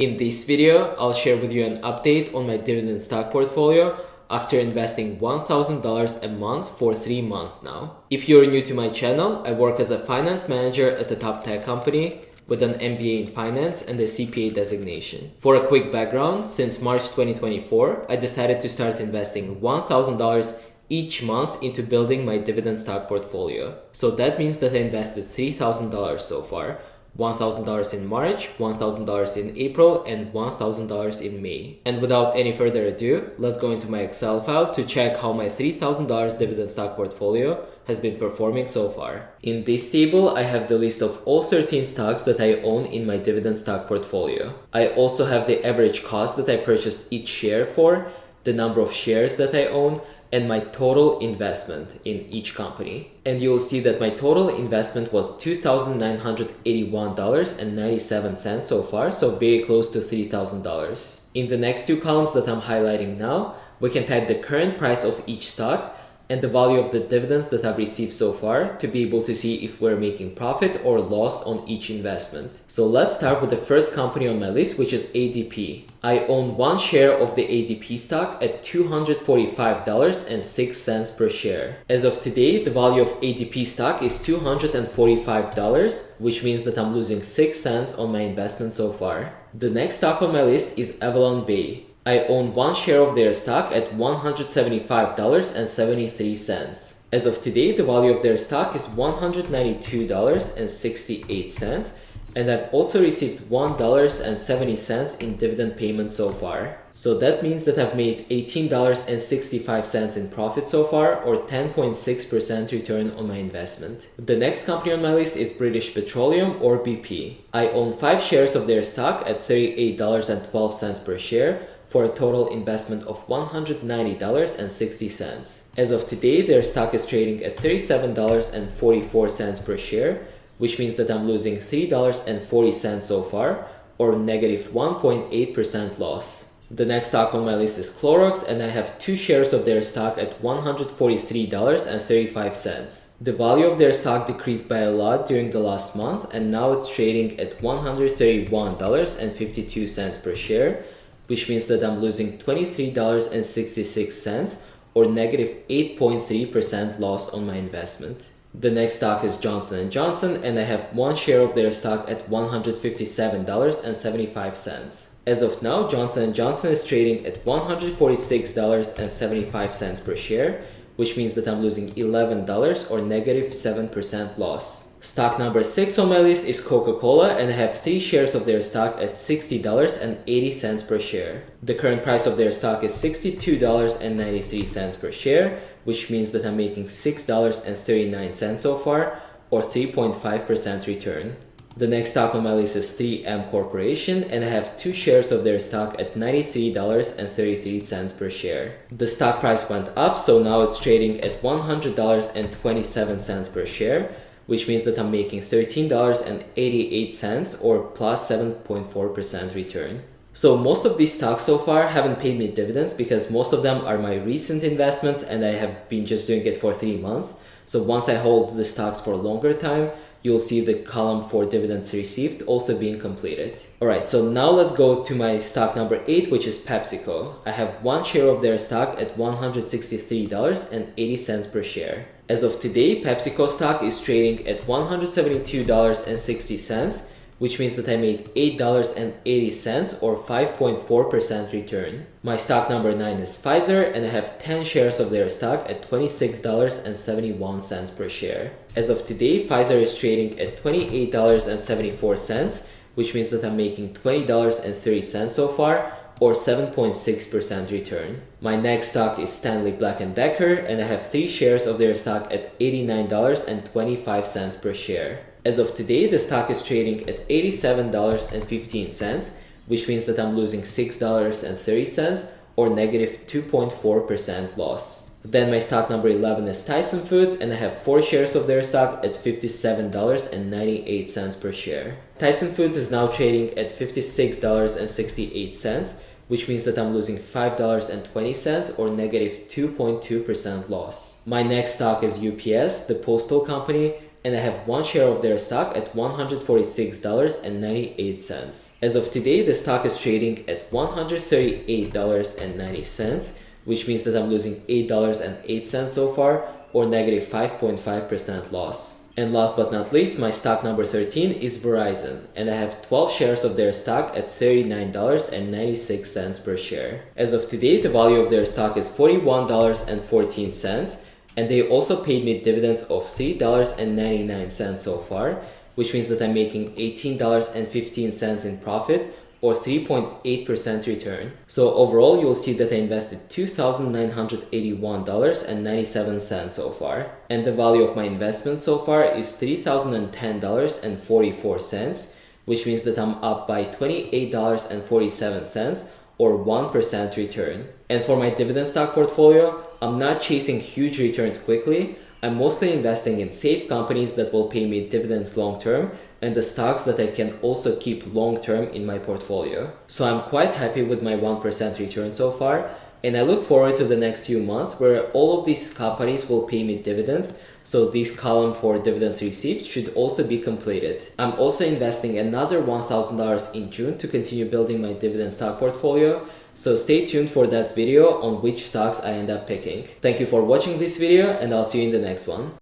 In this video, I'll share with you an update on my dividend stock portfolio after investing $1,000 a month for 3 months now. If you're new to my channel, I work as a finance manager at a top tech company with an MBA in finance and a CPA designation. For a quick background, since March 2024, I decided to start investing $1,000 each month into building my dividend stock portfolio. So that means that I invested $3,000 so far. $1,000 in March, $1,000 in April, and $1,000 in May. And without any further ado, let's go into my Excel file to check how my $3,000 dividend stock portfolio has been performing so far. In this table, I have the list of all 13 stocks that I own in my dividend stock portfolio. I also have the average cost that I purchased each share for, the number of shares that I own, and my total investment in each company. And you'll see that my total investment was $2,981.97 so far, so very close to $3,000. In the next two columns that I'm highlighting now, we can type the current price of each stock and the value of the dividends that I've received so far to be able to see if we're making profit or loss on each investment. So let's start with the first company on my list, which is ADP. I own one share of the ADP stock at $245.06 per share. As of today, the value of ADP stock is $245, which means that I'm losing 6 cents on my investment so far. The next stock on my list is Avalon Bay. I own one share of their stock at $175.73. As of today, the value of their stock is $192.68, and I've also received $1.70 in dividend payments so far. So that means that I've made $18.65 in profit so far, or 10.6% return on my investment. The next company on my list is British Petroleum, or BP. I own 5 shares of their stock at $38.12 per share, for a total investment of $190.60. As of today, their stock is trading at $37.44 per share, which means that I'm losing $3.40 so far, or negative 1.8% loss. The next stock on my list is Clorox, and I have 2 shares of their stock at $143.35. The value of their stock decreased by a lot during the last month, and now it's trading at $131.52 per share, which means that I'm losing $23.66, or negative 8.3% loss on my investment. The next stock is Johnson & Johnson, and I have 1 share of their stock at $157.75. As of now, Johnson & Johnson is trading at $146.75 per share, which means that I'm losing $11, or negative 7% loss. Stock number 6 on my list is Coca-Cola, and I have 3 shares of their stock at $60.80 per share. The current price of their stock is $62.93 per share, which means that I'm making $6.39 so far, or 3.5% return. The next stock on my list is 3M Corporation, and I have 2 shares of their stock at $93.33 per share. The stock price went up, so now it's trading at $100.27 per share, which means that I'm making $13.88, or plus 7.4% return. So most of these stocks so far haven't paid me dividends because most of them are my recent investments and I have been just doing it for 3 months. So once I hold the stocks for a longer time, you'll see the column for dividends received also being completed. Alright, so now let's go to my stock number 8, which is PepsiCo. I have 1 share of their stock at $163.80 per share. As of today, PepsiCo stock is trading at $172.60, which means that I made $8.80, or 5.4% return. My stock number 9 is Pfizer, and I have 10 shares of their stock at $26.71 per share. As of today, Pfizer is trading at $28.74, which means that I'm making $20.30 so far, or 7.6% return. My next stock is Stanley Black & Decker, and I have 3 shares of their stock at $89.25 per share. As of today, the stock is trading at $87.15, which means that I'm losing $6.30, or negative 2.4% loss. Then my stock number 11 is Tyson Foods, and I have 4 shares of their stock at $57.98 per share. Tyson Foods is now trading at $56.68, which means that I'm losing $5.20, or negative 2.2% loss. My next stock is UPS, the postal company, and I have one share of their stock at $146.98. As of today, the stock is trading at $138.90, which means that I'm losing $8.08 so far, or negative 5.5% loss. And last but not least, my stock number 13 is Verizon, and I have 12 shares of their stock at $39.96 per share. As of today, the value of their stock is $41.14, and they also paid me dividends of $3.99 so far, which means that I'm making $18.15 in profit, or 3.8% return. So overall, you'll see that I invested $2,981.97 so far. And the value of my investment so far is $3,010.44, which means that I'm up by $28.47 or 1% return. And for my dividend stock portfolio, I'm not chasing huge returns quickly. I'm mostly investing in safe companies that will pay me dividends long term, and the stocks that I can also keep long term in my portfolio. So I'm quite happy with my 1% return so far, and I look forward to the next few months where all of these companies will pay me dividends, so this column for dividends received should also be completed. I'm also investing another $1,000 in June to continue building my dividend stock portfolio, so stay tuned for that video on which stocks I end up picking. Thank you for watching this video, and I'll see you in the next one.